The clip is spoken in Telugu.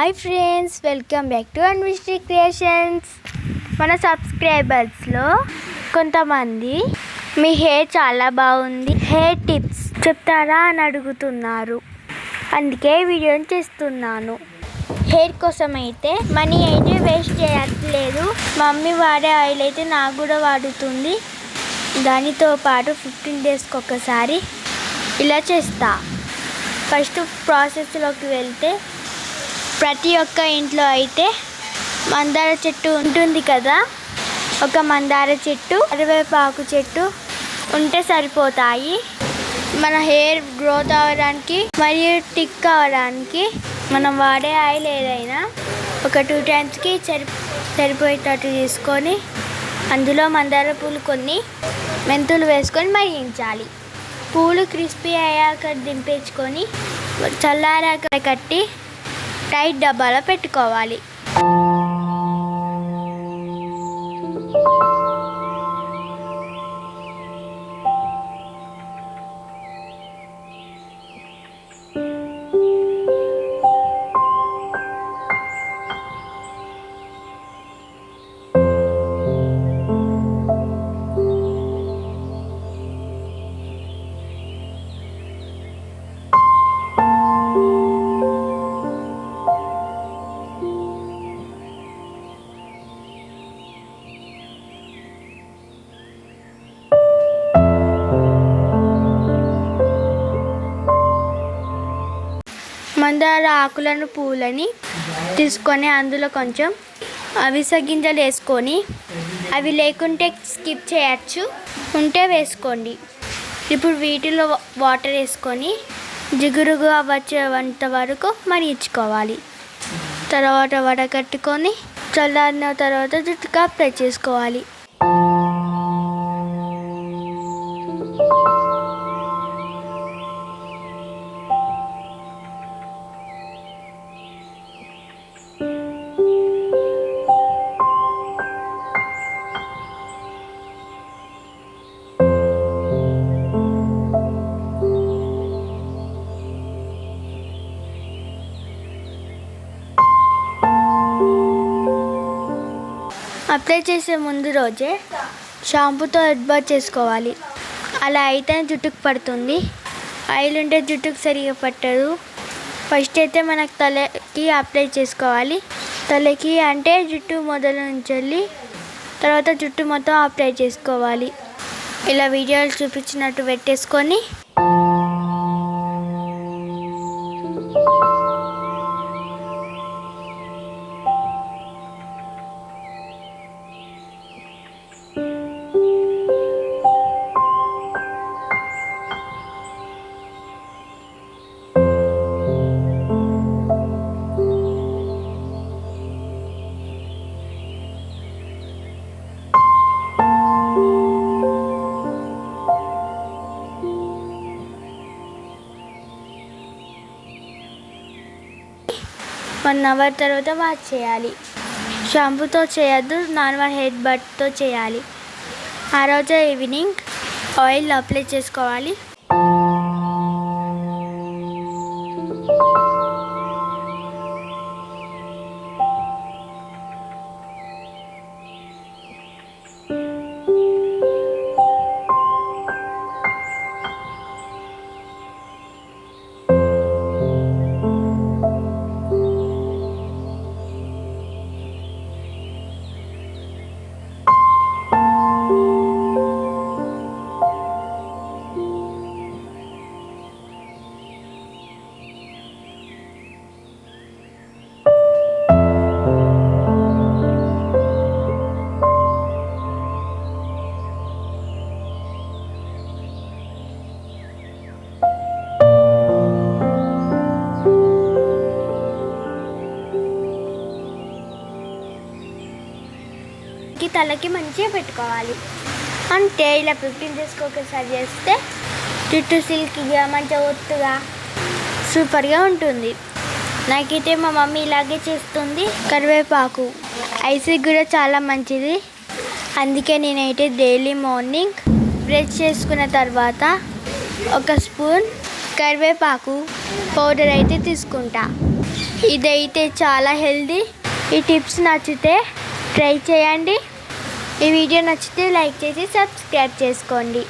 Hi friends, welcome back to Anvishti creations. మన సబ్స్క్రైబర్స్లో కొంతమంది మీ హెయిర్ చాలా బాగుంది, హెయిర్ టిప్స్ చెప్తారా అని అడుగుతున్నారు. అందుకే వీడియోని చేస్తున్నాను. హెయిర్ కోసం అయితే మనీ అయితే వేస్ట్ చేయట్లేదు. మమ్మీ వాడే ఆయిల్ అయితే నాకు కూడా వాడుతుంది. దానితో పాటు 15 డేస్కి ఒకసారి ఇలా చేస్తా. ఫస్ట్ ప్రాసెస్లోకి వెళ్తే, ప్రతి ఒక్క ఇంట్లో అయితే మందార చెట్టు ఉంటుంది కదా. ఒక మందార చెట్టు, కరివేపాకు చెట్టు ఉంటే సరిపోతాయి. మన హెయిర్ గ్రోత్ అవ్వడానికి మరియు థిక్ అవ్వడానికి మనం వాడే ఆయిల్ ఏదైనా ఒక 2 టైమ్స్కి సరిపోయేటట్టు తీసుకొని, అందులో మందార పూలు కొన్ని, మెంతులు వేసుకొని మరిగించాలి. పూలు క్రిస్పీ అయ్యాక దింపేసుకొని చల్లారాక కట్టి టైట్ డబ్బాలో పెట్టుకోవాలి. మందార ఆకులను, పూలని తీసుకొని అందులో కొంచెం అవిసె గింజలు వేసుకొని, అవి లేకుంటే స్కిప్ చేయచ్చు, ఉంటే వేసుకోండి. ఇప్పుడు వీటిలో వాటర్ వేసుకొని జిగురుగా వచ్చేంత వరకు మరిగించుకోవాలి. తర్వాత వడకట్టుకొని చల్లారిన తర్వాత జుట్టుకు అప్లై చేసుకోవాలి. అప్లై చేసే ముందు రోజే షాంపూతో హెడ్ బాత్ చేసుకోవాలి. అలా అయితే జుట్టుకు పడుతుంది. ఆయిల్ ఉంటే జుట్టుకు సరిగా పట్టదు. ఫస్ట్ అయితే మనకు తలకి అప్లై చేసుకోవాలి. తలకి అంటే జుట్టు మొదలు నుంచి తర్వాత జుట్టు మొత్తం అప్లై చేసుకోవాలి. ఇలా వీడియోలు చూపించినట్టు పెట్టేసుకొని వన్ అవర్ తర్వాత వాష్ చేయాలి. షాంపూతో చేయొద్దు, నార్మల్ హెడ్ బాత్తో చేయాలి. ఆ రోజు ఈవినింగ్ ఆయిల్ అప్లై చేసుకోవాలి. తలకి మంచిగా పెట్టుకోవాలి. అంటే ఇలా 15 డేస్కి ఒకసారి చేస్తే జుట్టు సిల్కీగా, మంచిగా ఒత్తుగా, సూపర్గా ఉంటుంది. నాకైతే మా మమ్మీ ఇలాగే చేస్తుంది. కరివేపాకు ఐస్కి కూడా చాలా మంచిది. అందుకే నేనైతే డైలీ మార్నింగ్ బ్రష్ చేసుకున్న తర్వాత 1 స్పూన్ కరివేపాకు పౌడర్ అయితే తీసుకుంటా. ఇదైతే చాలా హెల్దీ. ఈ టిప్స్ నచ్చితే ట్రై చేయండి. ఈ వీడియో నచ్చితే లైక్ చేసి సబ్స్క్రైబ్ చేసుకోండి.